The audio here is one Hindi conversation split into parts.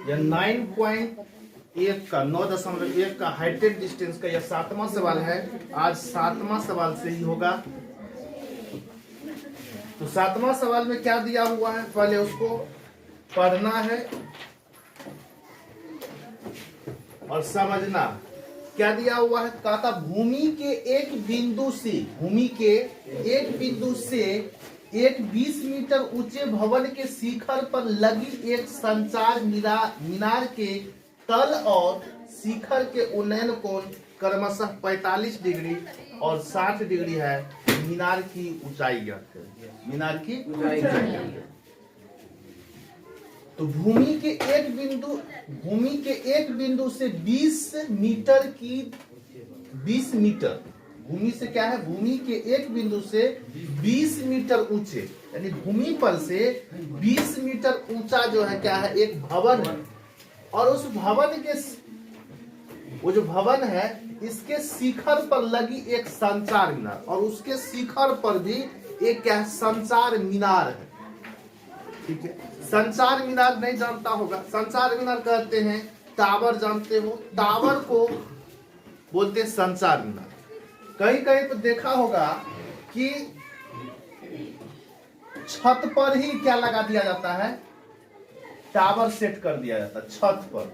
यह 9.1 का 9.1 का हाइटेड डिस्टेंस का यह 7वां सवाल है। आज 7वां सवाल से ही होगा। तो 7वां सवाल में क्या दिया हुआ है, पहले उसको पढ़ना है और समझना। क्या दिया हुआ है, कहा था भूमि के एक बिंदु से एक 20 मीटर ऊंचे भवन के शिखर पर लगी एक संचार मीनार के तल और शिखर के उन्नयन कोण क्रमशः 45 डिग्री और 60 डिग्री है। मीनार की ऊंचाई ज्ञात करें। मीनार की ऊंचाई ज्ञात करें। तो भूमि के एक बिंदु से 20 मीटर भूमि से क्या है, भूमि के एक बिंदु से 20 मीटर ऊंचे, यानी भूमि पर से 20 मीटर ऊंचा जो है क्या है, एक भवन है। और उस भवन के वो जो भवन है इसके शिखर पर लगी एक संचार मीनार, और उसके शिखर पर भी एक क्या है, संचार मीनार है। ठीक है, संचार मीनार नहीं जानता होगा, संचार मीनार कहते हैं टावर, जानते हो, टावर को बोलते हैं संचार मीनार। कहीं कहीं पर देखा होगा कि छत पर ही क्या लगा दिया जाता है, टावर सेट कर दिया जाता है छत पर।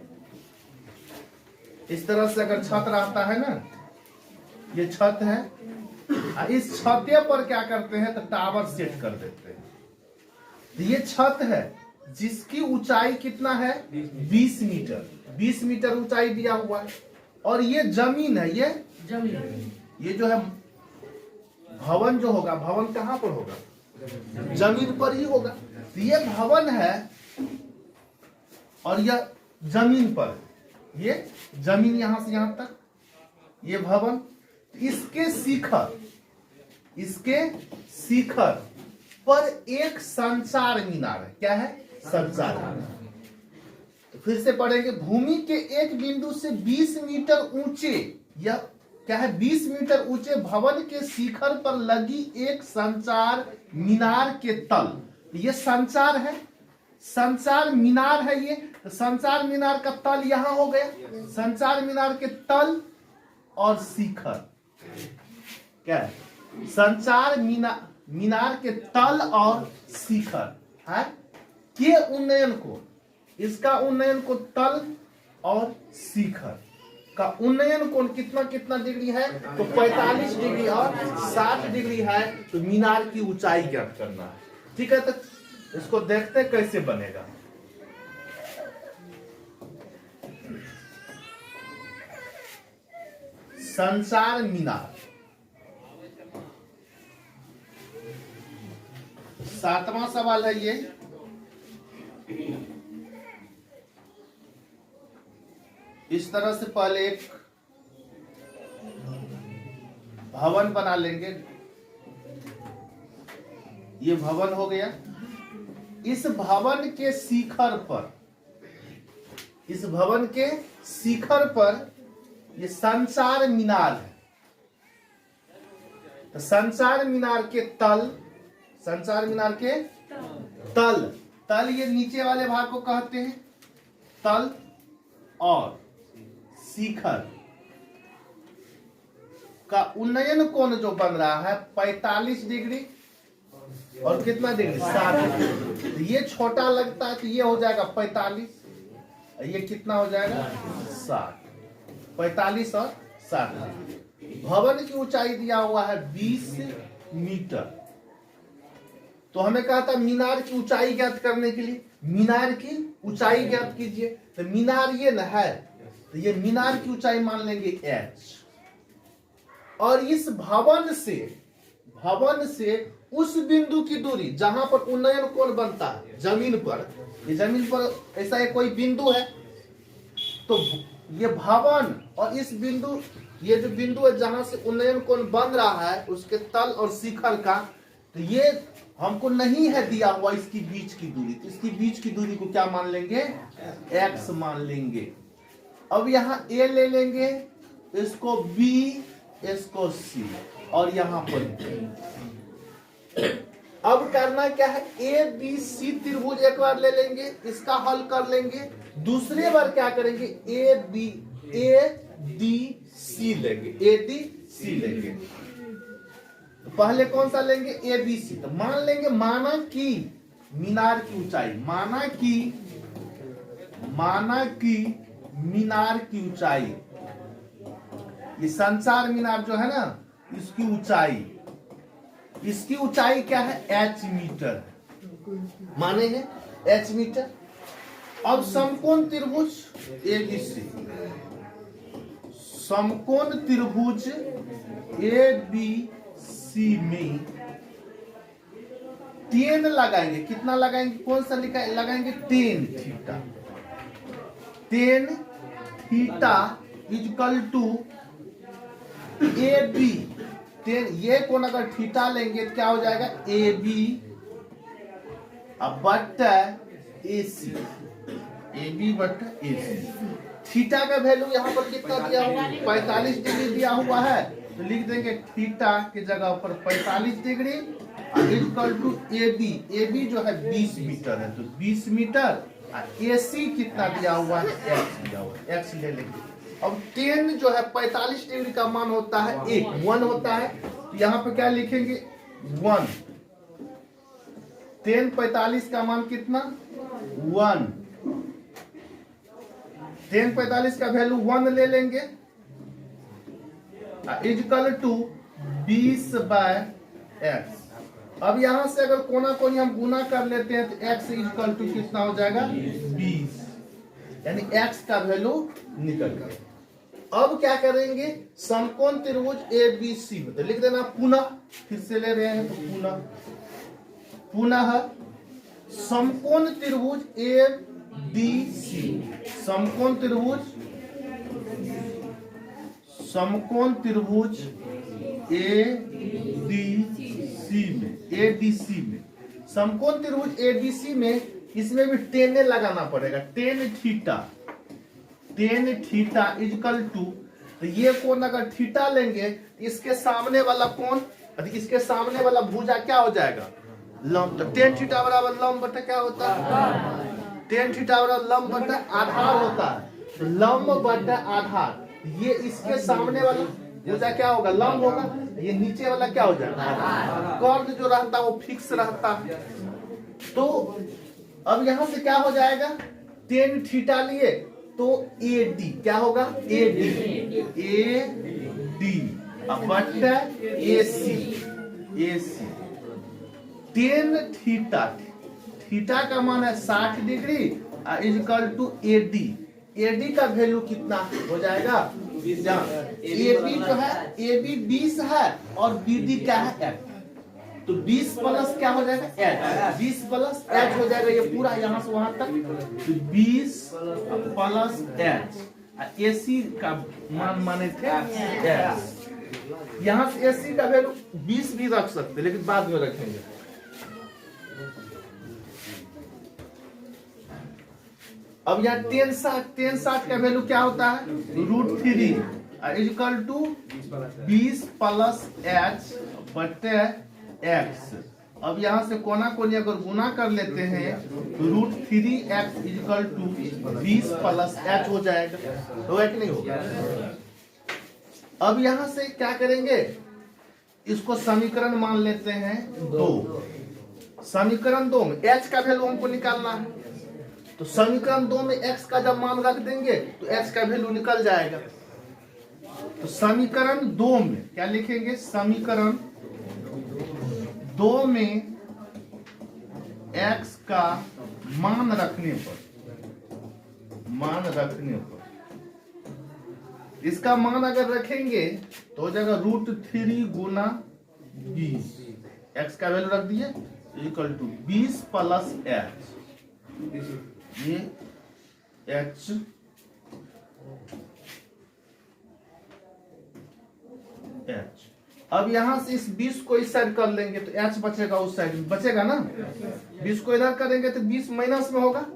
इस तरह से अगर छत रहता है ना, ये छत है, इस छते पर क्या करते हैं तो टावर सेट कर देते हैं। ये छत है जिसकी ऊंचाई कितना है, 20 मीटर, 20 मीटर ऊंचाई दिया हुआ है। और ये जमीन है, ये जो है भवन जो होगा, भवन कहां पर होगा, जमीन पर ही होगा। तो ये भवन है और यह जमीन पर, ये जमीन यहां से यहां तक, ये भवन, इसके शिखर पर एक संचार मीनार है। क्या है, संचार मीनार। तो फिर से पढ़ेंगे, भूमि के एक बिंदु से 20 मीटर ऊंचे, यह क्या है, 20 मीटर ऊंचे भवन के शिखर पर लगी एक संचार मीनार के तल, ये संचार है, संचार मीनार है ये। तो संचार मीनार का तल यहां हो गया, संचार मीनार के तल और शिखर क्या है, संचार मीनार के तल और शिखर है के उन्नयन को, इसका उन्नयन को तल और शिखर का उन्नयन कोण कितना कितना डिग्री है, तो 45 डिग्री और 60 डिग्री है। तो मीनार की ऊंचाई ज्ञात करना है। ठीक है, तो इसको देखते कैसे बनेगा। संचार मीनार 7वां सवाल है ये। इस तरह से पहले एक भवन बना लेंगे, ये भवन हो गया। इस भवन के शिखर पर ये संचार मीनार है। तो संचार मीनार के तल ये नीचे वाले भाग को कहते हैं तल, और शिखर का उन्नयन कोण जो बन रहा है 45 डिग्री और कितना डिग्री, 60 डिग्री। ये छोटा लगता है तो ये हो जाएगा 45, ये कितना हो जाएगा 60, 45 और 60। भवन की ऊंचाई दिया हुआ है 20 मीटर। तो हमें कहा था मीनार की ऊंचाई ज्ञात करने के लिए, मीनार की ऊंचाई ज्ञात कीजिए। तो मीनार ये न है, तो ये मीनार की ऊंचाई मान लेंगे h। और इस भवन से उस बिंदु की दूरी जहां पर उन्नयन कोण बनता है जमीन पर, ये जमीन पर ऐसा एक कोई बिंदु है, तो ये भवन और इस बिंदु, ये जो बिंदु है जहां से उन्नयन कोण बन रहा है उसके तल और शिखर का, तो ये हमको नहीं है दिया हुआ इसकी बीच की दूरी। तो इसकी बीच की दूरी को क्या मान लेंगे, x मान लेंगे। अब यहाँ a ले लेंगे, इसको b, इसको c, और यहाँ पर अब करना क्या है, ए बी सी त्रिभुज एक बार ले लेंगे, इसका हल कर लेंगे। दूसरी बार क्या करेंगे, ए डी सी लेंगे, ए डी सी लेंगे। तो पहले कौन सा लेंगे, ए बी सी। तो मान लेंगे, माना कि मीनार की ऊंचाई, माना कि मीनार की ऊंचाई, ये संसार मीनार जो है ना, इसकी ऊंचाई क्या है, h मीटर माने हैं, h मीटर। अब समकोण त्रिभुज एबीसी, समकोण त्रिभुज एबीसी में टेन लगाएंगे। कितना लगाएंगे, कौन सा लगाएंगे, tan theta. Tan theta equal to A B. Tan, ये कोण अगर थीटा लेंगे तो क्या हो जाएगा, ए बी बट्टा ए सी, ए बी बट्टा ए सी। थीटा का वैल्यू यहाँ पर कितना दिया हुआ, 45 डिग्री दिया हुआ है। तो लिख देंगे थीटा की जगह पर 45 degree equal to A B. A B जो है 20 मीटर है, तो 20 मीटर। ए सी कितना दिया हुआ है, एक्स दिया हुआ है, एक्स ले लेंगे। अब टेन जो है 45 डिग्री का मान होता है 1 होता है। तो यहाँ पे क्या लिखेंगे, 1। टेन 45 का मान कितना, 1। टेन 45 का वैल्यू 1 ले लेंगे, इक्वल टू 20/x। अब यहां से अगर कोना कोनी हम गुना कर लेते हैं तो x इक्वल टू कितना हो जाएगा, 20, यानी x का वैल्यू निकल गया। अब क्या करेंगे, समकोण त्रिभुज ए बी सी में, तो लिख देना पुनः, फिर से ले रहे हैं तो पुनः समकोण त्रिभुज ए बी सी, समकोण त्रिभुज ए डी सी में, समकोण त्रिभुज ए डी सी में, इसमें भी टेन लगाना पड़ेगा। टेन थीटा इक्वल टू, तो ये कोण अगर थीटा लेंगे, इसके सामने वाला कोण, इसके सामने वाला भुजा क्या हो जाएगा, लंब। तो टेन थीटा बराबर लंब बटा क्या होता है, टेन थीटा बराबर लंब बटा आधार होता है। तो लंब बटा आधार, ये इसके सामने वाला भुजा क्या होगा, लंब होगा। ये नीचे वाला क्या हो जाएगा, कर्ण जो रहता है वो फिक्स रहता है। तो अब यहां से क्या हो जाएगा, टेन थीटा लिए तो ए डी क्या होगा, ए डी बट्टा ए सी। टेन थीटा का मान है 60 degree equal to A D का वैल्यू कितना हो जाएगा, ए बी जो है, ए बी 20 है और बी डी क्या है, एच। तो 20 प्लस क्या हो जाएगा, एच। 20 प्लस एच हो जाएगा, ये पूरा यहाँ से वहां तक। तो 20 प्लस एच, एसी का मान माने थे एच। यहाँ से एसी का वैल्यू 20 भी रख सकते, लेकिन बाद में रखेंगे। अब यहाँ टेन साठ का वैल्यू क्या होता है, √3 इक्वल टू 20 प्लस एच बटे एक्स। अब यहाँ से कोना कोनी अगर गुना कर लेते हैं तो √3x equal to 20 plus H हो जाएगा, होगा कि नहीं होगा। अब यहाँ से क्या करेंगे, इसको समीकरण मान लेते हैं 2। समीकरण 2 में h का वैल्यू हमको निकालना है। तो समीकरण 2 में x का जब मान रख देंगे तो h का वैल्यू निकल जाएगा। तो समीकरण 2 में क्या लिखेंगे, समीकरण 2 में x का मान रखने पर इसका मान अगर रखेंगे तो हो जाएगा √3 गुना 20। x का वैल्यू रख दिए इक्वल टू 20 प्लस एच, ये एच एच। अब यहां से इस 20 को इस साइड कर लेंगे तो एच बचेगा, उस साइड में बचेगा ना। 20 को इधर करेंगे तो 20 माइनस में होगा,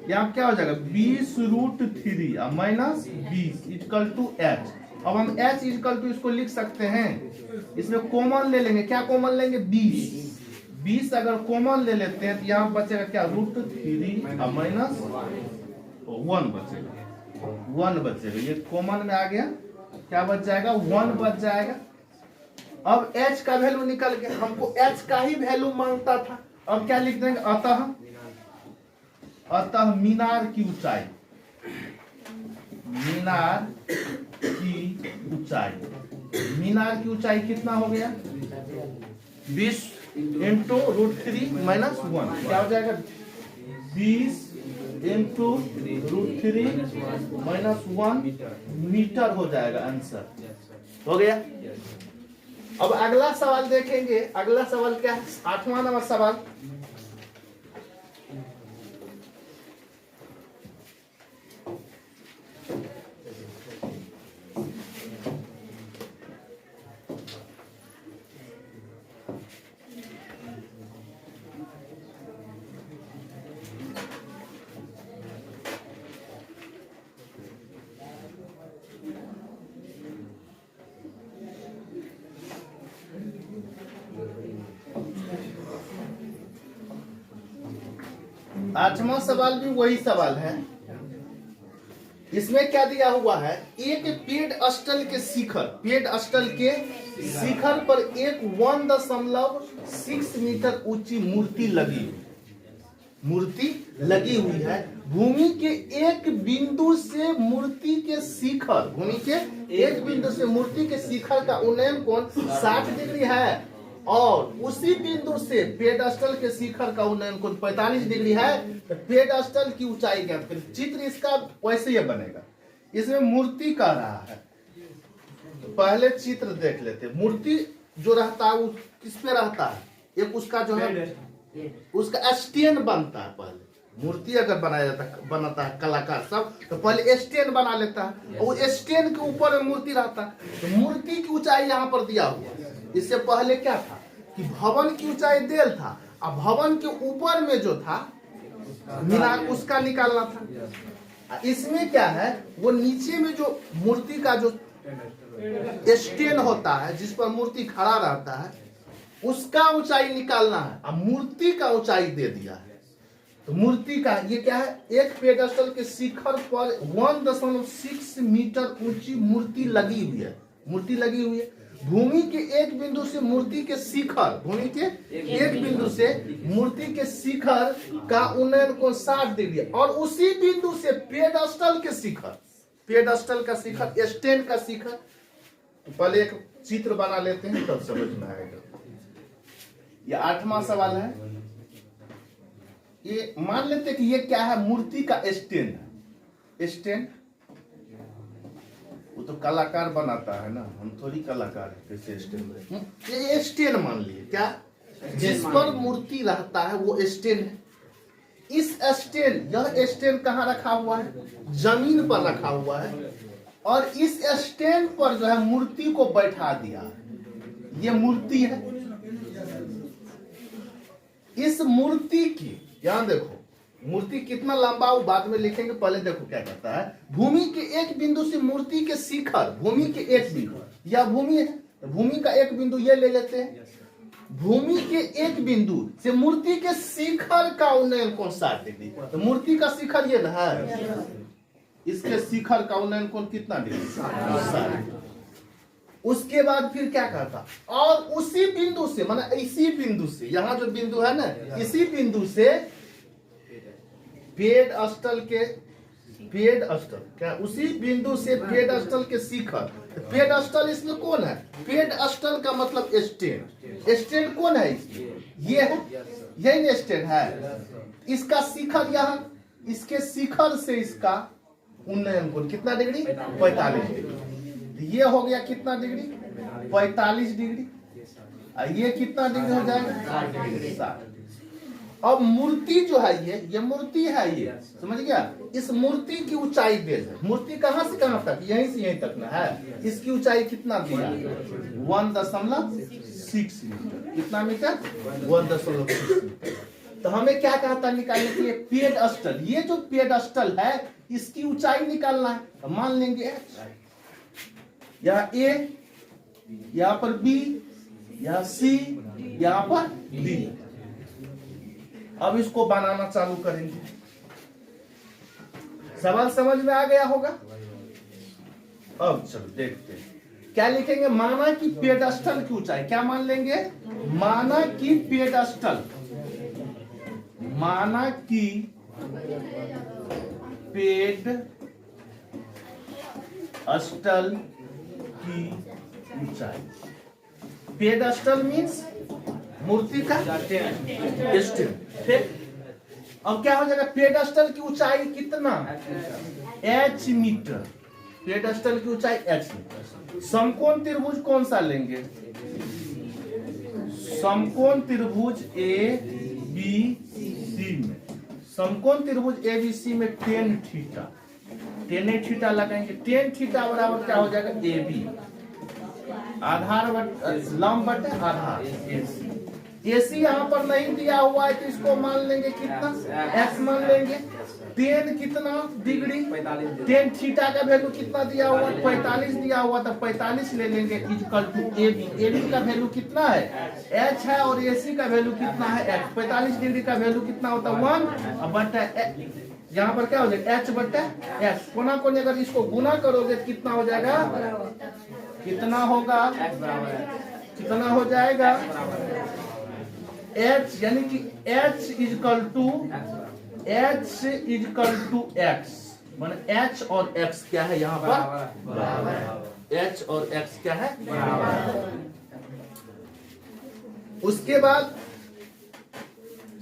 यहाँ क्या हो जाएगा 20√3 माइनस 20 इक्वल टू एच। अब हम h इक्वल टू इसको लिख सकते हैं, इसमें कॉमन ले लेंगे, क्या कॉमन लेंगे 20। 20 अगर कॉमन ले लेते हैं तो यहाँ बचेगा क्या, √3 माइनस 1 बचेगा, 1 बचेगा। ये कॉमन में आ गया, क्या बच जाएगा, 1 बच जाएगा। अब h का वैल्यू निकल गया, हमको h का ही वैल्यू मांगता था। अब क्या लिख देंगे, अतः मीनार की ऊंचाई, मीनार की ऊंचाई कितना हो गया, 20 इंटू √3 माइनस 1, क्या हो जाएगा, 20 इंटू √3 माइनस 1 मीटर हो जाएगा। आंसर हो गया। अब अगला सवाल देखेंगे। अगला सवाल क्या है, 8वां नंबर सवाल। आठवां सवाल भी वही सवाल है। इसमें क्या दिया हुआ है, एक पेड़ स्थल के शिखर पर एक 1.6 मीटर ऊंची मूर्ति लगी हुई है। भूमि के एक बिंदु से मूर्ति के शिखर का उन्नयन कोण 60 डिग्री है और उसी बिंदु से पेडस्टल के शिखर का उन्नयन कोण 45 डिग्री है। तो पेडस्टल की ऊंचाई ज्ञात करें। चित्र इसका वैसे ही बनेगा। इसमें मूर्ति कह रहा है, तो पहले चित्र देख लेते हैं। मूर्ति जो रहता है वो किस पे रहता है, एक उसका जो है उसका स्टैंड बनता है। पहले मूर्ति अगर बनाता है कलाकार सब, तो पहले स्टैंड बना लेता है और वो स्टैंड के ऊपर में मूर्ति रहता है। तो मूर्ति की ऊंचाई यहाँ पर दिया हुआ है। इससे पहले क्या था कि भवन की ऊंचाई देल था, अब भवन के ऊपर में जो था मीनार उसका निकालना था। इसमें क्या है, वो नीचे में जो मूर्ति का जो स्टैंड होता है जिस पर मूर्ति खड़ा रहता है उसका ऊंचाई निकालना है। अब मूर्ति का ऊंचाई दे दिया है, तो मूर्ति का ये क्या है, एक पेडस्टल के शिखर पर 1.6 मीटर ऊंची मूर्ति लगी हुई है। भूमि के एक बिंदु से मूर्ति के शिखर का उन्नयन कोण 60 डिग्री और उसी बिंदु से पेडस्टल का शिखर स्टैंड का शिखर। तो पहले एक चित्र बना लेते हैं तब समझ में आएगा। ये 8वां सवाल है। ये मान लेते हैं कि ये क्या है, मूर्ति का स्टैंड है। स्टैंड वो तो कलाकार बनाता है ना, हम थोड़ी कलाकार है कैसे स्टैंड। ये स्टैंड मान लिए, क्या जिस पर मूर्ति रहता है वो स्टैंड है। यह स्टैंड कहाँ रखा हुआ है, जमीन पर रखा हुआ है और इस स्टैंड पर जो है मूर्ति को बैठा दिया है। ये मूर्ति है। इस मूर्ति की यहां देखो, मूर्ति कितना लंबा वो बाद में लिखेंगे, पहले देखो क्या कहता है। भूमि के एक बिंदु से मूर्ति के शिखर, भूमि के एक बिंदु, या भूमि है तो भूमि का एक बिंदु ये ले लेते हैं। भूमि के एक बिंदु से मूर्ति के शिखर का उन्नयन कोण 60 डिग्री। तो मूर्ति का शिखर ये ना है, इसके शिखर का उन्नयन कोण कितना डिग्री, 60। उसके बाद फिर क्या कहता, और उसी बिंदु से माना इसी बिंदु से, यहां जो बिंदु है ना, इसी बिंदु से पेडस्टल क्या, उसी बिंदु से पेडस्टल के शिखर। पेडस्टल इसमें कौन है, पेडस्टल का मतलब स्टैंड कौन है इसमें, ये है, यही स्टैंड है। इसका शिखर यहाँ, इसके शिखर से इसका उन्नयन कोण कितना डिग्री, 45 डिग्री। ये हो गया कितना डिग्री, 45 डिग्री। ये कितना डिग्री हो जाएगा, 60। अब मूर्ति जो है ये मूर्ति है, ये समझ गया। इस मूर्ति की ऊंचाई बेल है। मूर्ति कहां से कहां तक, यहीं से यहीं तक ना है। इसकी ऊंचाई कितना दिया, 1.6 मीटर। कितना मीटर, 1.6 मीटर। तो हमें क्या कहता निकालने के लिए, पेडस्टल, ये जो पेडस्टल है इसकी ऊंचाई निकालना है। तो मान लेंगे यहाँ A, यहाँ पर B, यहाँ C, यहाँ पर D। अब इसको बनाना चालू करेंगे। सवाल समझ में आ गया होगा। अब चलो देखते हैं क्या लिखेंगे। माना कि पेडस्टल की ऊंचाई, क्या मान लेंगे, माना कि पेडस्टल, माना कि पेडस्टल की ऊंचाई। पेडस्टल मीन्स मूर्ति का स्टैंड। ठीक, अब क्या हो जाएगा, पेडस्टल की ऊंचाई कितना, h मीटर। पेडस्टल की ऊंचाई h मीटर। समकोण त्रिभुज कौन सा लेंगे, समकोण त्रिभुज ABC में, समकोण त्रिभुज ABC में tan थीटा, tan थीटा लगाएंगे। tan थीटा बराबर क्या हो जाएगा, AB, आधार लंब बटे आधार AC। AC यहाँ पर नहीं दिया हुआ है तो इसको मान लेंगे कितना, x मान लेंगे। tan कितना डिग्री, tan थीटा का वैल्यू कितना दिया हुआ है, 45 दिया हुआ था, 45 ले लेंगे इक्वल टू AB। AB का वैल्यू कितना है, h है, और AC का वैल्यू कितना है, x। 45 डिग्री का वैल्यू कितना होता है, 1 और बटा यहाँ पर क्या हो जाएगा, h बटा x। कोना कोने अगर इसको गुना करोगे तो कितना हो जाएगा, कितना होगा, कितना हो जाएगा, h, यानी कि h इक्वल टू x, माने h और x क्या है यहाँ पर, h और x क्या है। उसके बाद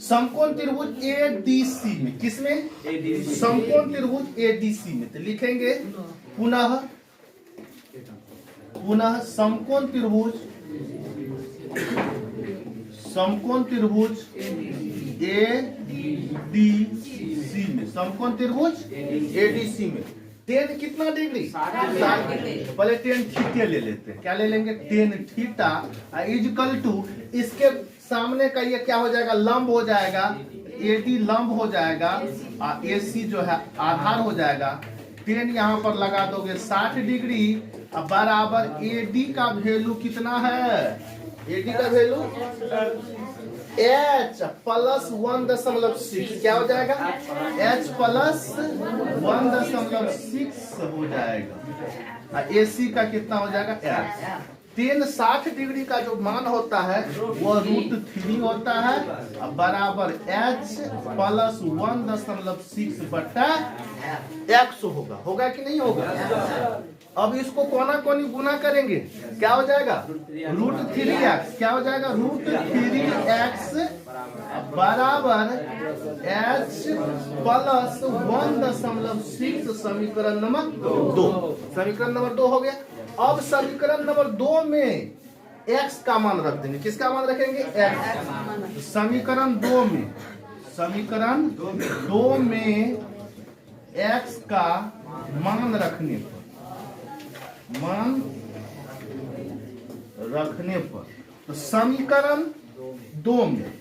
समकोण त्रिभुज ADC में, किसमें, समकोण त्रिभुज ADC में, तो लिखेंगे पुनः समकोण त्रिभुज ADC में, समकोण त्रिभुज ADC में tan कितना डिग्री, 60 डिग्री। पहले tan थीटा ले लेते हैं, क्या ले लेंगे, tan थीटा इक्वल टू, इसके सामने का ये क्या हो जाएगा, लंब हो जाएगा, AD लंब हो जाएगा, AC जो है आधार हो जाएगा। tan यहाँ पर लगा दोगे 60 डिग्री, अब बराबर AD का वैल्यू कितना है, AD का वैल्यू h प्लस 1.6, क्या हो जाएगा, h प्लस 1.6 हो जाएगा। AC का कितना हो जाएगा, h। tan 60 डिग्री का जो मान होता है वो √3 होता है, बराबर h प्लस 1.6 बटा x होगा कि नहीं होगा। अब इसको कोना कोनी गुना करेंगे, क्या हो जाएगा, √3x, क्या हो जाएगा, √3x बराबर h प्लस 1.6, समीकरण नंबर 2। समीकरण नंबर 2 हो गया। अब समीकरण नंबर 2 में x का मान रख देंगे, किसका मान रखेंगे, x। समीकरण 2 में x का मान रखने पर, तो समीकरण 2 में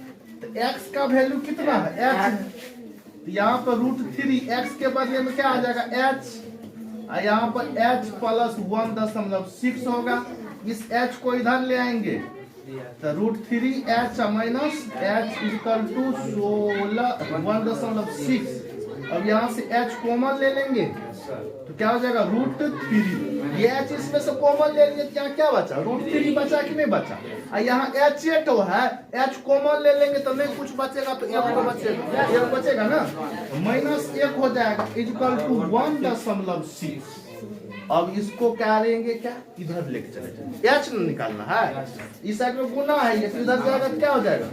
तो x का वैल्यू कितना है, h। तो यहाँ पर √3x के बदले में क्या आ जाएगा, h, यहाँ पर h प्लस 1.6 होगा। इस h को इधर ले आएंगे तो √3h minus h equal to 1.6। अब यहाँ से h कॉमन ले लेंगे तो क्या हो जाएगा, √3। ये h इसमें से कॉमन ले लिए, क्या क्या बचा, √3 बचा कि नहीं बचा। यहाँ h तो है, h कॉमन ले लेंगे तो नहीं कुछ बचेगा, तो 1 तो बचेगा, 1 बचेगा ना, -1 हो जाएगा इक्वल टू 1.6। अब इसको क्या लेंगे, क्या इधर लेके चले, h निकालना है, इस साइड में गुना है, ये इधर जाएगा क्या हो जाएगा,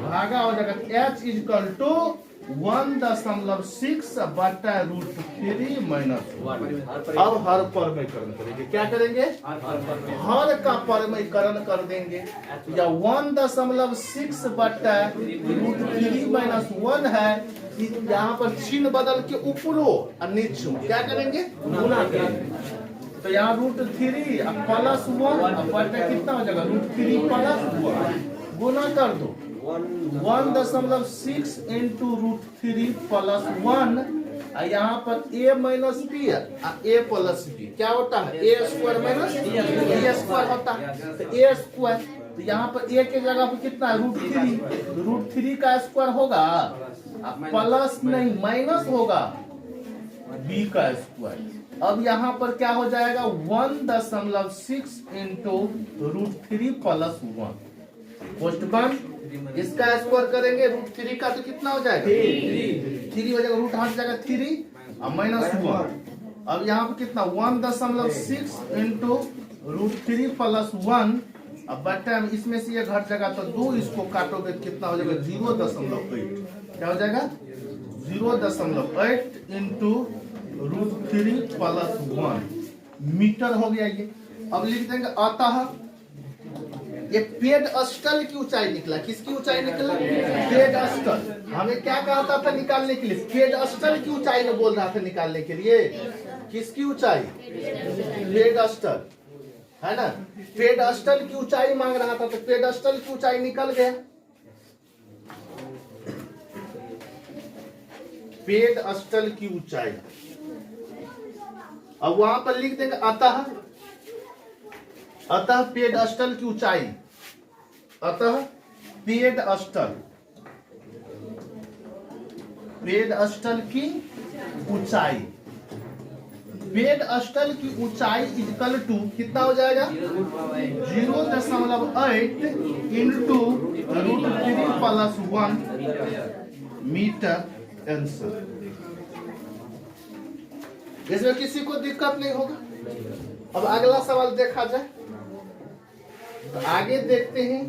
भागा हो जाएगा, h इक्वल टू 1.6 बटा √3 माइनस 1। अब हर परमीकरण करेंगे, क्या करेंगे, हर का परमीकरण कर देंगे, या 1.6 बटा √3 माइनस 1 है, यहाँ पर चिन्ह बदल के ऊपरो और नीचे क्या करेंगे, गुना करेंगे। तो यहाँ √3 प्लस 1 बटा कितना हो जाएगा, √3 प्लस 1, गुना कर दो, 1.6 इंटू √3 प्लस 1, यहाँ पर a minus B a plus B क्या होता है, a square minus b square होता है, तो a स्क्वायर तो यहाँ पर ए के जगह पर कितना है √3, √3 का स्क्वायर होगा प्लस नहीं माइनस होगा बी का स्क्वायर। अब यहाँ पर क्या हो जाएगा 1.6 इंटू √3 प्लस 1 पोस्ट 1 इसका स्क्वायर करेंगे √3 का तो कितना हो जाएगा 3 हो जाएगा, रूट हट जाएगा 3 और माइनस 1। अब यहाँ पर कितना 1.6 इंटू √3 प्लस 1। अब बटे इसमें से ये घट जाएगा तो 2 इसको काटोगे कितना हो जाएगा 0.8 क्या हो जाएगा 0.8 इंटू √3 प्लस 1 मीटर हो गया ये। अब लिख देंगे अतः ये पेडस्टल की ऊंचाई निकला। किसकी ऊंचाई निकला पेडस्टल। हमें क्या कहा था निकालने के लिए पेडस्टल की ऊंचाई में बोल रहा था निकालने के लिए। किसकी ऊंचाई पेडस्टल है ना, पेडस्टल की ऊंचाई मांग रहा था तो पेडस्टल की ऊंचाई निकल गया। पेडस्टल की ऊंचाई अब वहां पर लिख देंगे अतः पेडस्टल की ऊंचाई, अतः पेडस्टल की ऊंचाई, पेडस्टल की ऊंचाई इक्वल टू कितना हो जाएगा 0.8 इंटू √3 प्लस 1 मीटर आंसर। इसमें किसी को दिक्कत नहीं होगा। अब अगला सवाल देखा जाए तो आगे देखते हैं।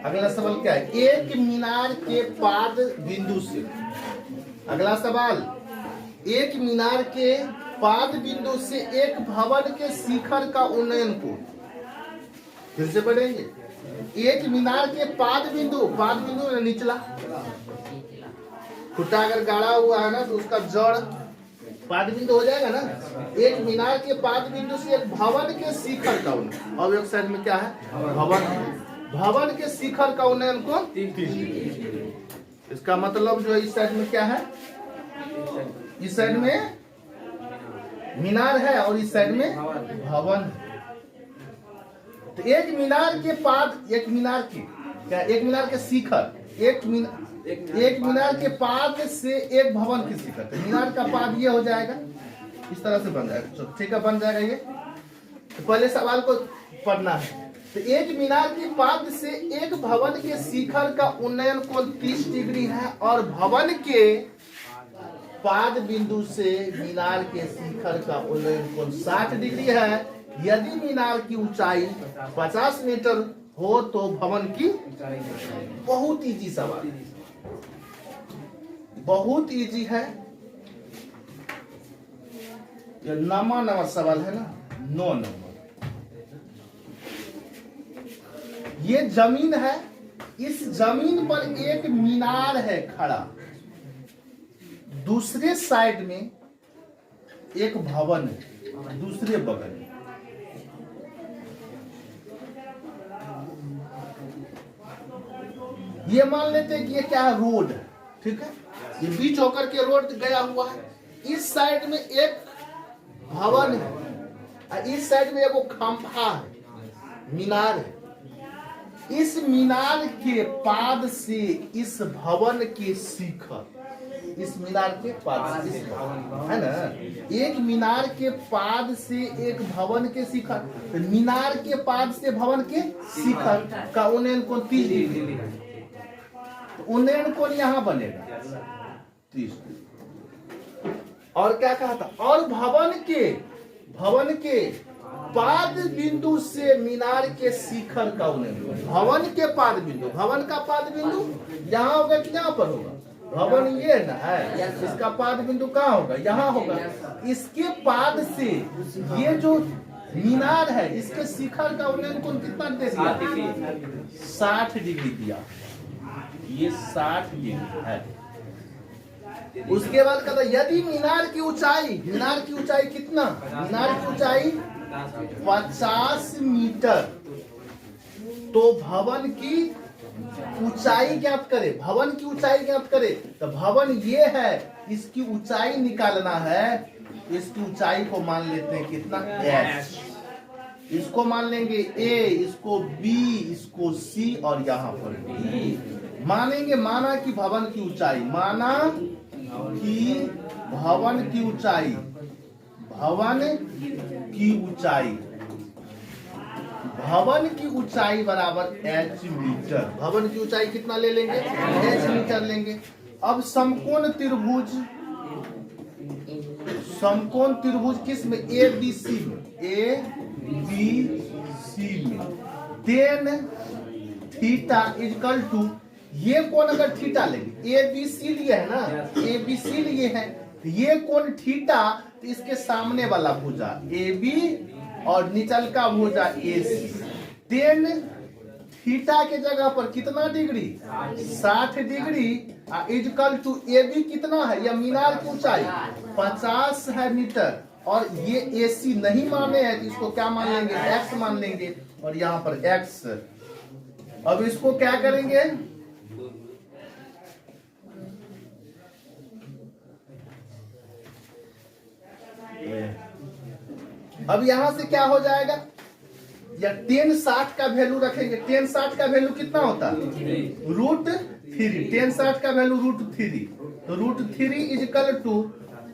अगला सवाल क्या है एक मीनार के पाद बिंदु से। अगला सवाल एक मीनार के पाद बिंदु से एक भवन के शिखर का उन्नयन को फिर से पढ़ेंगे। एक मीनार के पाद बिंदु निचला खुटा अगर गाड़ा हुआ है ना तो उसका जड़ पाद बिंदु हो जाएगा ना। एक मीनार के पाद बिंदु से एक भवन के शिखर का उन्नयन। अब एक साइड में क्या है भवन के शिखर का उन्नयन को 30 डिग्री। इसका मतलब जो है इस साइड में क्या है इस साइड में मीनार है और इस साइड में भवन है। तो एक मीनार के पाद एक मीनार के शिखर एक मीनार के पाद से एक भवन के शिखर। तो मीनार का पाद ये हो जाएगा इस तरह से बन जाएगा। ठीक है बन जाएगा ये। तो पहले सवाल को पढ़ना है। तो एक मीनार के पाद से एक भवन के शिखर का उन्नयन कोण 30 डिग्री है और भवन के पाद बिंदु से मीनार के शिखर का उन्नयन कोण 60 डिग्री है। यदि मीनार की ऊंचाई 50 मीटर हो तो भवन की बहुत इजी सवाल, बहुत इजी है। ये नंबर सवाल है ना 9 नंबर। ये जमीन है, इस जमीन पर एक मीनार है खड़ा, दूसरे साइड में एक भवन है दूसरे बगल में। ये मान लेते हैं कि ये क्या है रोड है। ठीक है ये बीच होकर के रोड गया हुआ है। इस साइड में एक भवन है, इस साइड में एक खंभा है मीनार है। इस मीनार के पाद से इस भवन के शिखर, इस मीनार के पाद से है ना, एक मीनार के पाद से एक भवन के शिखर। तो मीनार के पाद से भवन के शिखर का उन्नयन कोण 30 डिग्री। तो उन्नयन कोण यहाँ बनेगा 30 डिग्री। और क्या कहा था और भवन के पाद बिंदु से मीनार के शिखर का उन्नयन। भवन के पाद बिंदु, भवन का पाद बिंदु यहाँ होगा कि यहाँ पर होगा? भवन ये ना है, इसका पाद बिंदु कहाँ होगा? यहाँ होगा। इसके पाद से ये जो मीनार है, इसके शिखर का उन्नयन कोण कितना दे दिया? 60 डिग्री दिया। ये 60 डिग्री है। उसके बाद कहता यदि मीनार की ऊंचाई कितना? मीनार की ऊंचाई 50 मीटर, तो भवन की ऊंचाई ज्ञात करे। भवन की ऊंचाई ज्ञात करे तो भवन ये है, इसकी ऊंचाई निकालना है। इसकी ऊंचाई को मान लेते हैं कितना? h। इसको मान लेंगे a, इसको b, इसको c और यहाँ पर d मानेंगे। माना कि भवन की ऊंचाई, माना कि भवन की ऊंचाई, भवन की ऊंचाई, भवन की ऊंचाई बराबर h मीटर। भवन की ऊंचाई कितना ले लेंगे? h मीटर लेंगे। अब समकोण त्रिभुज, समकोण त्रिभुज किस में? ए बी सी में, ए बी सी में। टेन थीटा इक्वल टू, ये कोण अगर थीटा लेंगे, ए बी सी लिए है ना, ए बी सी लिए है, तो ये कोण थीटा, तो इसके सामने वाला भुजा ए बी और निचल का भुजा ए सी। टेन थीटा के जगह पर कितना degree? 60 degree equal to A B कितना है? या मीनार की ऊंचाई 50 है मीटर, और ये ए सी नहीं माने हैं, तो इसको क्या मान लेंगे? एक्स मान लेंगे, और यहाँ पर एक्स। अब इसको क्या करेंगे? अब यहां से क्या हो जाएगा? या टेन 60 का वैल्यू रखेंगे। टेन 60 का वैल्यू कितना होता है? √3। टेन 60 का वैल्यू √3, तो √3 इक्वल टू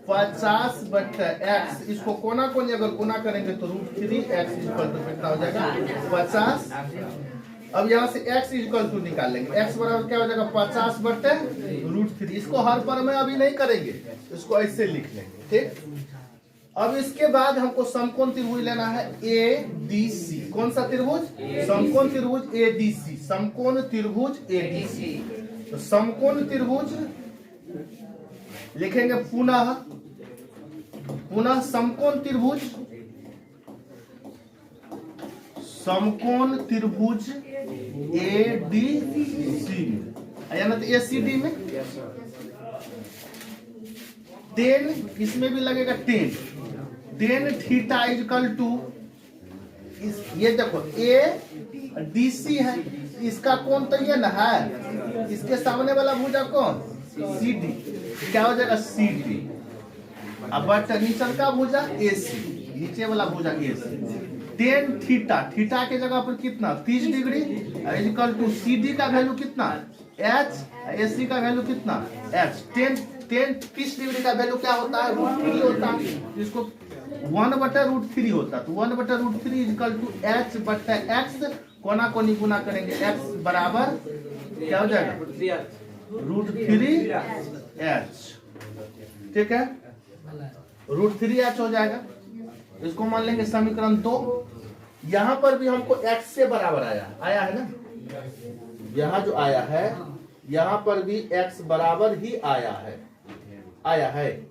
50/x। इसको कोना कोनी अगर गुना करेंगे तो √3x इक्वल टू कितना हो जाएगा? 50। अब यहाँ से x इक्वल टू निकाल लेंगे। x बराबर क्या हो जाएगा? 50/√3। इसको हर पर में अभी नहीं करेंगे, इसको ऐसे लिख लेंगे। ठीक। अब इसके बाद हमको समकोण त्रिभुज लेना है ए डी सी। कौन सा त्रिभुज? समकोण त्रिभुज ए डी सी। समकोण त्रिभुज ए डी सी। तो समकोण त्रिभुज लिखेंगे पुनः, पुनः समकोण त्रिभुज, समकोण त्रिभुज ए डी सी में, या ना तो ए सी डी में। 10 इसमें भी लगेगा 10। टेन थीटा इक्वल टू, ये देखो ए डी सी है, इसका कोण तो ये ना है, इसके सामने वाला भुजा कौन? C D. क्या हो जाएगा? C D. अब बट नीचे का भुजा ए सी, नीचे वाला भुजा A C. Tan theta, theta के जगह पर कितना? 30 degree equal to C D का वैल्यू कितना? एच, ए सी का वैल्यू कितना? एच। 30 डिग्री का वैल्यू क्या होता है? √3 होता है। इसको 1/√3 होता, तो 1/√3 इक्वल टू h/x। कोना कोनी गुना करेंगे, x बराबर क्या हो जाएगा? √3h। ठीक है, √3h हो जाएगा। इसको मान लेंगे समीकरण 2। यहाँ पर भी हमको x से बराबर आया है ना, यहाँ जो आया है, यहाँ पर भी x बराबर ही आया है।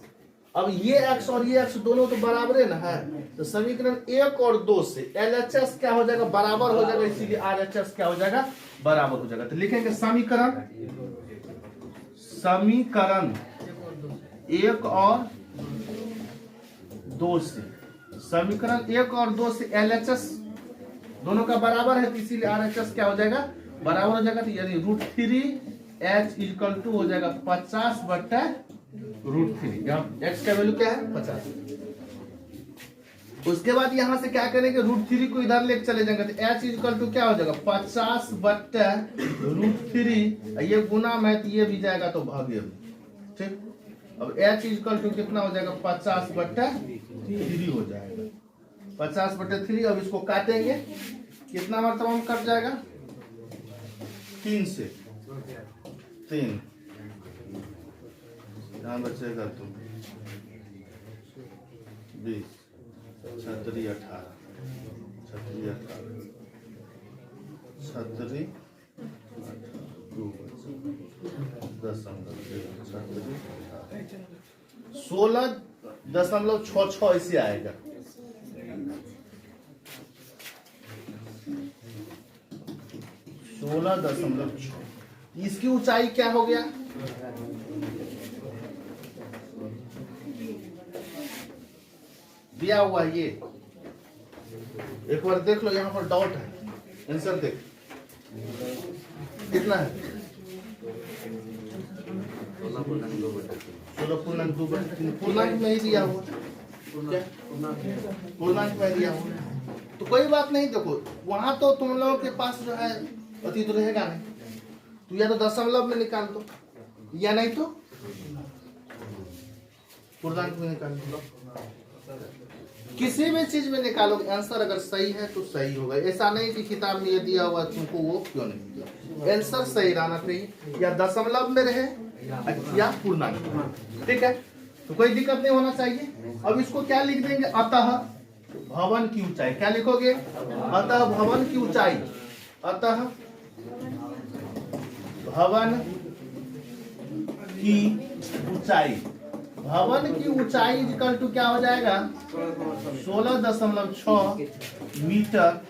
अब ये x और ये x दोनों तो बराबर है ना है, तो समीकरण 1 और 2 से LHS क्या हो जाएगा? बराबर हो जाएगा, इसीलिए RHS क्या हो जाएगा? बराबर हो जाएगा। तो लिखेंगे समीकरण 1 और 2 से, समीकरण 1 और 2 से LHS दोनों का बराबर है, तो इसीलिए RHS क्या हो जाएगा? बराबर हो जाएगा। तो यानी √3h इक्वल टू हो जाएगा 50/√3। यहाँ x का वैल्यू क्या है? 50। उसके बाद यहां से क्या करेंगे? √3 को इधर लेके चले जाएंगे, तो h इक्वल टू क्या हो जाएगा? 50/√3। ये गुना में, तो ये भी जाएगा तो भागे। ठीक। अब h इक्वल टू कितना हो जाएगा? 50/3 हो जाएगा। 50/3। अब इसको काटेंगे, कितना मरतबा में कट जाएगा? 3 से 3। यहाँ बचेगा तुम 20, 36, 18, 16.66 ऐसे आएगा। 16.6। इसकी ऊंचाई क्या हो गया? दिया हुआ ये, एक बार देख लो, यहाँ पर डॉट है, आंसर देख कितना है? 16.2/3 पूर्णांक में ही दिया हुआ, पूर्णांक में दिया हुआ, तो कोई बात नहीं। देखो वहां तो तुम लोगों के पास जो है अति तो रहेगा नहीं, तो या तो दशमलव में निकाल दो या नहीं तो पूर्णांक में निकाल दो। किसी भी चीज में निकालोगे आंसर अगर सही है तो सही होगा। ऐसा नहीं कि किताब में ये दिया हुआ तुमको वो क्यों नहीं दिया, आंसर सही रहना चाहिए, या दशमलव में रहे या पूर्णांक। ठीक है, तो कोई दिक्कत नहीं होना चाहिए। अब इसको क्या लिख देंगे? अतः भवन की ऊंचाई। क्या लिखोगे? अतः भवन की ऊंचाई, अतः भवन की ऊंचाई, भवन की ऊंचाई इक्वल टू क्या हो जाएगा? 16.6 मीटर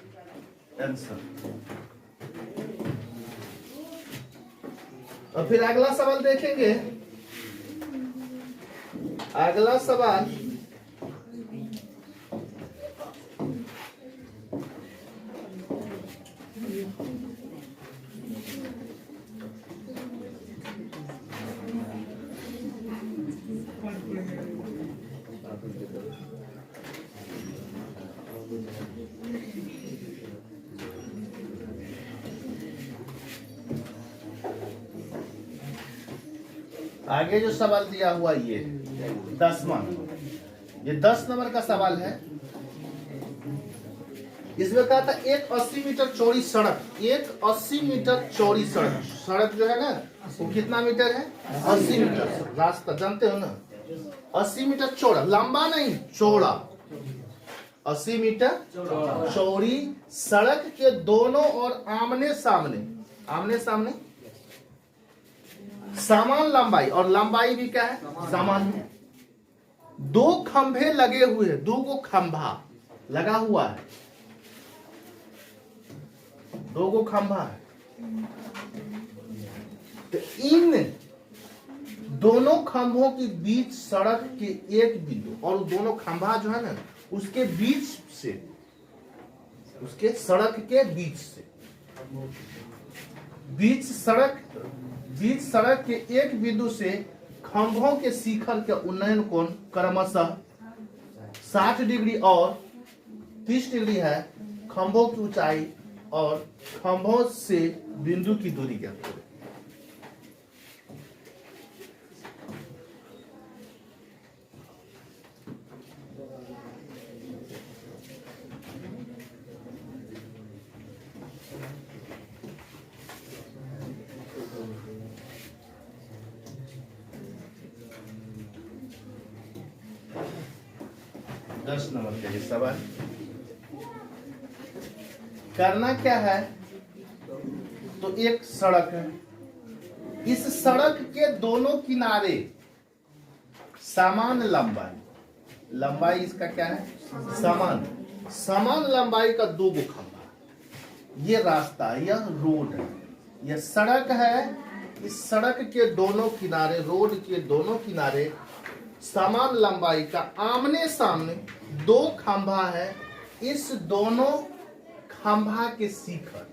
आंसर। और फिर अगला सवाल देखेंगे। अगला सवाल आगे जो सवाल दिया हुआ ये 10वां, ये 10 नंबर का सवाल है। इसमें कहा था एक 80 मीटर चौड़ी सड़क, एक 80 मीटर चौड़ी सड़क, सड़क जो है ना वो कितना मीटर है? 80 मीटर। रास्ता जानते हो ना, 80 मीटर चौड़ा, लंबा नहीं चौड़ा, 80 मीटर चौड़ी सड़क के दोनों और आमने सामने, आमने सामने समान लंबाई, और लंबाई भी क्या है? समान है। दो खंभे लगे हुए हैं, दो को खंभा लगा हुआ है, दो को खंभा है। तो इन दोनों खंभों के बीच सड़क के एक बिंदु, और दोनों खंभा जो है ना उसके बीच से, उसके सड़क के बीच से, बीच सड़क के एक बिंदु से खंभों के शिखर के उन्नयन कोण क्रमशः 60 डिग्री और 30 डिग्री है। खंभों की ऊंचाई और खंभों से बिंदु की दूरी ज्ञात करें। दस नंबर का ये सवाल करना क्या है? तो एक सड़क है, इस सड़क के दोनों किनारे समान लंबाई, लंबाई इसका क्या है? समान, समान लंबाई का दो गो खंभा। ये रास्ता, यह रोड है, यह सड़क है। इस सड़क के दोनों किनारे, रोड के दोनों किनारे समान लंबाई का आमने सामने दो खंभा है। इस दोनों खंभा के शिखर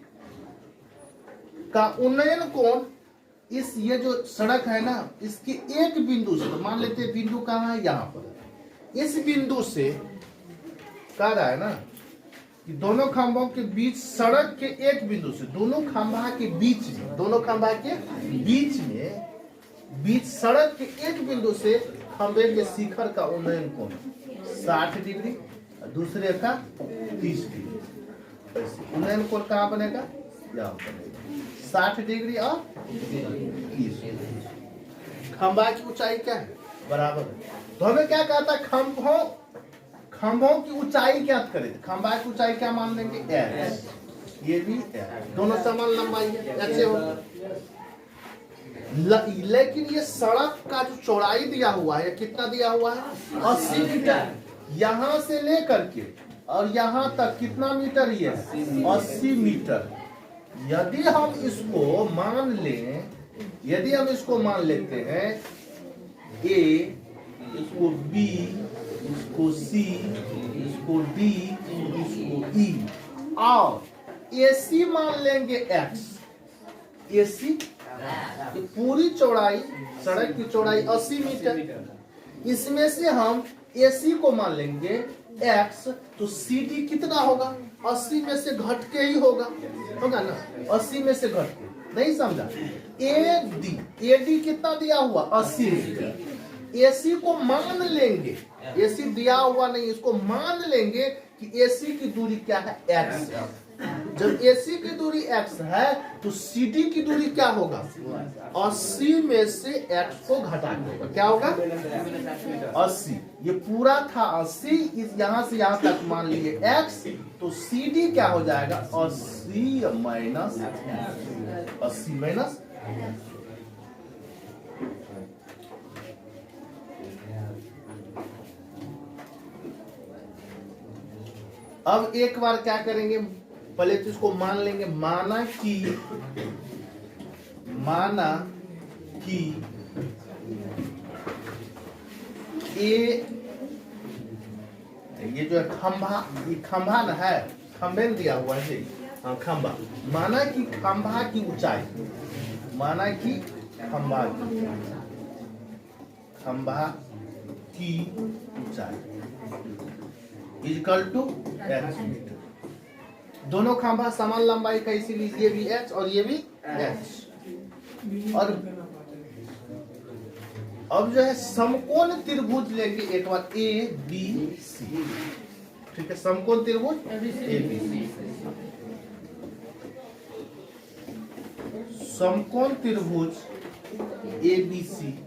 का उन्नयन कोण, इस ये जो सड़क है ना इसके एक बिंदु से, तो मान लेते हैं बिंदु कहाँ है? यहाँ पर। इस बिंदु से कह रहा है ना कि दोनों खंभों के बीच सड़क के एक बिंदु से, दोनों खंभा के बीच में, दोनों खंभा के बीच में, बीच सड़क के एक बिंदु से खंभे के शिखर का उन्नयन कोण 60 डिग्री, दूसरे का 30 डिग्री। उन्नयन कोण कहाँ बनेगा? यहाँ बनेगा 60 डिग्री और 30 डिग्री। खंभा की ऊंचाई क्या है? बराबर है। तो हमें क्या कहता है? खंभों की ऊंचाई ज्ञात करें। खंभा की ऊंचाई क्या मान लेंगे? एच। ये भी एच, दोनों समान लंबाई है, ऐसे होगा। लेकिन ये सड़क का जो चौड़ाई दिया हुआ है, कितना दिया हुआ है? 80 मीटर। यहां से लेकर के और यहां तक कितना मीटर? ये 80 मीटर। यदि हम इसको मान लें, यदि हम इसको मान लेते हैं ए, इसको बी, इसको सी, इसको डी, इसको ई, और एसी मान लेंगे एक्स। एसी पूरी चौड़ाई, सड़क की चौड़ाई 80 मीटर, इसमें से हम एसी को मान लेंगे एक्स, तो सीडी कितना होगा? 80 में से घट के ही होगा ना, 80 में से घट के। नहीं समझा? एडी कितना दिया हुआ? 80 मीटर। एसी को मान लेंगे, एसी दिया हुआ नहीं, इसको मान लेंगे कि एसी की दूरी क्या है? एक्स। जब एसी की दूरी एक्स है तो सीडी की दूरी क्या होगा? 80 में से एक्स को घटा के होगा। क्या होगा? 80। ये पूरा था 80, इस यहां से यहां तक मान लिए एक्स, तो सीडी क्या हो जाएगा? 80 माइनस 80 माइनस। अब एक बार क्या करेंगे, पहले तो इसको मान लेंगे, माना कि ए, ये जो है खंभा, ये खंभा ना है, खंभे में दिया हुआ है। हाँ, खंभा। माना कि खंभा की ऊंचाई, माना कि खंभा की ऊंचाई इक्वल टू एक्स मीटर। दोनों खंभा समान लंबाई का, इसीलिए ये भी एक्स और ये भी एक्स। और अब जो है समकोण त्रिभुज लेंगे एक बार, ए बी सी। ठीक है, समकोण त्रिभुज ए बी सी। समकोण त्रिभुज ए बी सी,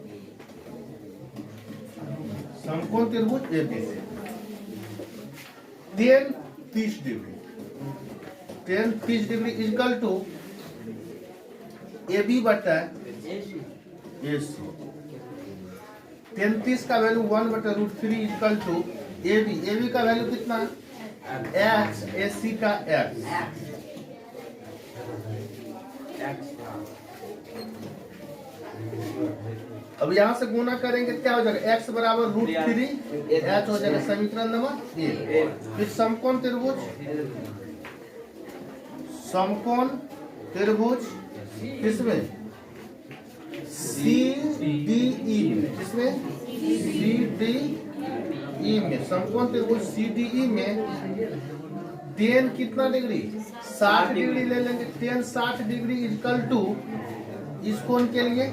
समकोण त्रिभुज A B C 30 degree, 30 degree equal to A B बटा ए सी। 30 का value 1/√3 equal to A B का वैल्यू कितना? एक्स, ए सी का एक्स। अब यहां से गुना करेंगे, क्या हो जाएगा? x बराबर √3 एच हो जाएगा, समीकरण नंबर 1। फिर समकोण त्रिभुज, समकोण त्रिभुज किसमें? सी डी ई में, किसमें? सी डी ई में। समकोण त्रिभुज सी डी ई में tan कितना डिग्री? 60 डिग्री ले लेंगे। tan 60 डिग्री इक्वल टू इस कोण के लिए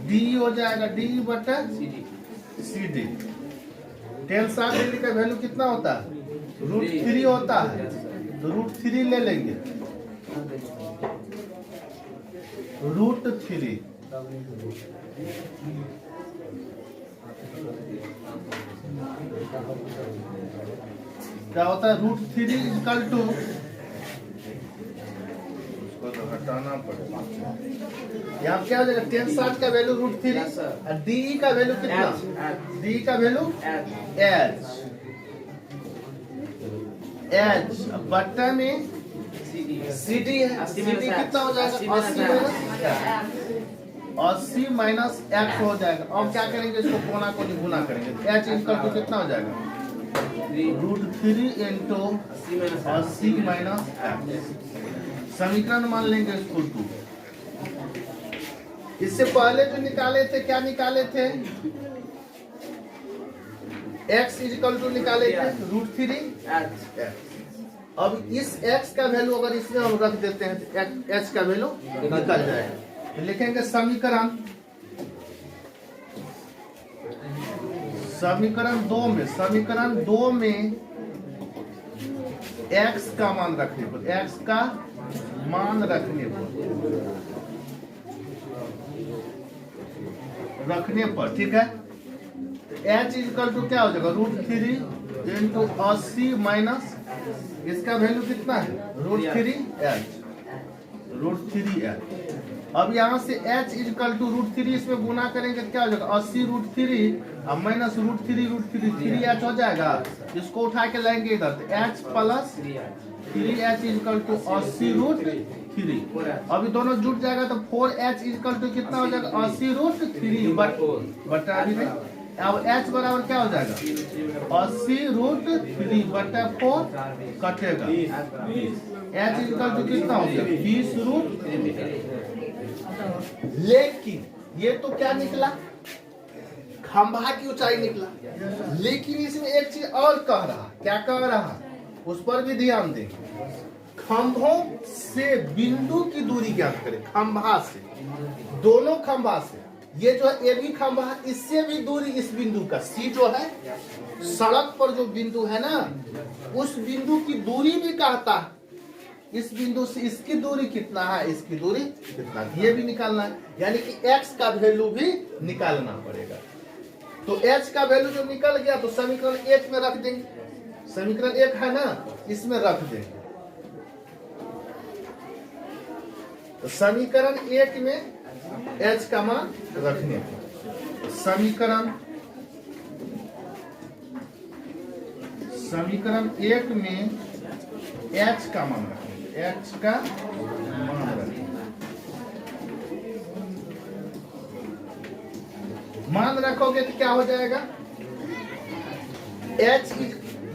डी हो जाएगा, डी बटा सी डी। tan 60 डिग्री का वैल्यू कितना होता है? √3 होता है, तो √3 ले लेंगे। √3 क्या होता है? √3 इक्वल टू, उसको तो हटाना पड़ेगा। यहाँ क्या हो जाएगा? tan 60 का वैल्यू √3 और डी का वैल्यू कितना? डी का वैल्यू एच बट्टा में सीडी है। सीडी कितना हो जाएगा? 80 माइनस एक्स हो जाएगा। अब क्या करेंगे? इसको कोना को गुना करेंगे। एच इक्वल टू कितना हो जाएगा? √3 इंटू 80 माइनस एक्स। समीकरण मान लेंगे इसको 2। इससे पहले जो निकाले थे, क्या निकाले थे? x इक्वल टू निकाले थे √3। अब इस x का वैल्यू अगर इसमें हम रख देते हैं तो h का वैल्यू निकल जाएगा। लिखेंगे समीकरण 2 में x का मान रखने पर, x का मान रखने पर ठीक है, h इक्वल टू क्या हो जाएगा? √3 इंटू 80 माइनस इसका वैल्यू कितना है? √3h। अब यहाँ से h इजकल टू √3 इसमें गुना करेंगे क्या हो जाएगा 80√3 अब माइनस √3 3h हो जाएगा। इसको उठा के लाएंगे इधर तो h plus 3h is equal to 80√3। अभी दोनों जुट जाएगा तो 4h इजकल टू कितना हो जाएगा 80√3 बटा अभी नहीं। अब h बराबर क्या हो जाएगा 80√3 बटा 4 कटेगा h इजकल टू कितना हो गया 20√3। लेकिन ये तो क्या निकला खंभा की ऊंचाई निकला, लेकिन इसमें एक चीज और कह रहा, क्या कह रहा उस पर भी ध्यान दें। खंभों से बिंदु की दूरी ज्ञात करें, खंभा से दोनों खंभा से, ये जो है ये भी खंभा है, इससे भी दूरी इस बिंदु का सी जो है सड़क पर जो बिंदु है ना उस बिंदु की दूरी भी कहता है। इस बिंदु से इसकी दूरी कितना है, इसकी दूरी कितना, ये भी निकालना है, यानी कि x का वैल्यू भी निकालना पड़ेगा। तो h का वैल्यू जो निकल गया तो समीकरण 1 में रख देंगे, समीकरण 1 है ना इसमें रख देंगे। तो समीकरण 1 में h का मान रखने को समीकरण 1 में h का मान रखेंगे, h का मान रखेंगे। मान रखोगे तो क्या हो जाएगा h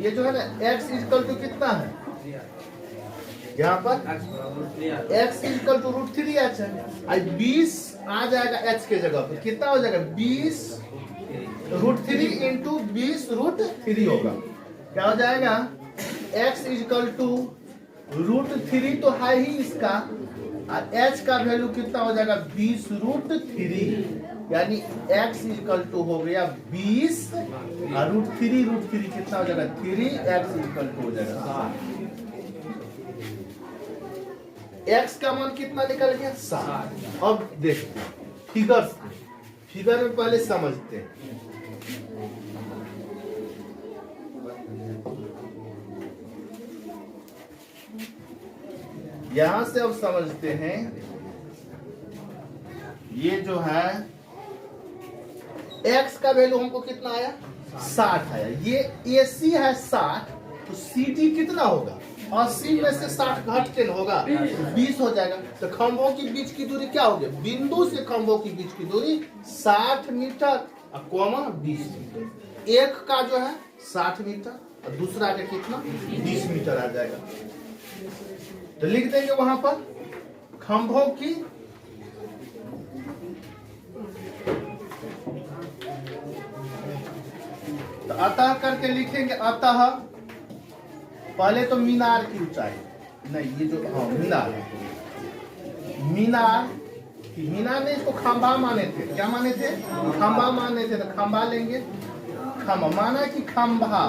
ये जो है ना x इक्वल टू कितना है यहाँ पर x इक्वल टू √3h है, 20 आ जाएगा h के जगह पर कितना हो जाएगा 20 √3 इंटू 20√3 होगा। क्या हो जाएगा x इक्वल टू √3 तो है ही इसका और h का वैल्यू कितना हो जाएगा 20√3, यानी x इक्वल टू हो गया 20 और √3 कितना हो जाएगा 3x इक्वल टू हो जाएगा 7। x का मान कितना निकल गया 7। अब देखते हैं फिगर में पहले समझते हैं। यहां से अब समझते हैं, ये जो है x का वैल्यू हमको कितना आया 60 आया, ये AC है 60 तो CD कितना होगा 80 में से 60 घट के होगा 20 हो जाएगा। तो खंभों के बीच की दूरी क्या होगी, बिंदु से खंभों के बीच की दूरी 60 मीटर कॉमा 20 मीटर। एक का जो है 60 मीटर और दूसरा का कितना 20 मीटर आ जाएगा। तो लिख देंगे वहां पर खंभों की तो अतः करके लिखेंगे, अतः पहले तो मीनार की ऊंचाई नहीं, ये जो हाँ मीनार ने इसको खंभा माने थे, क्या माने थे खंभा माने थे, तो खंभा लेंगे, खंभा माना कि खंभा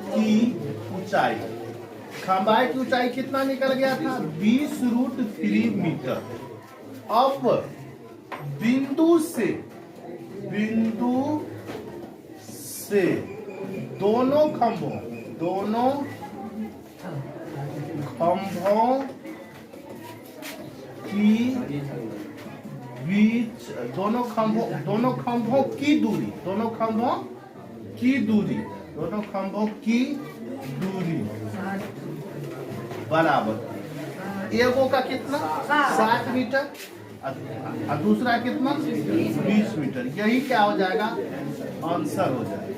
की ऊंचाई, खंभा की ऊंचाई कितना निकल गया था 20√3 मीटर। अब बिंदु से दोनों खंभों की बीच दोनों खंभों की दूरी बराबर, एगो का कितना 60 मीटर और दूसरा कितना 20 मीटर। यही क्या हो जाएगा आंसर हो जाएगा।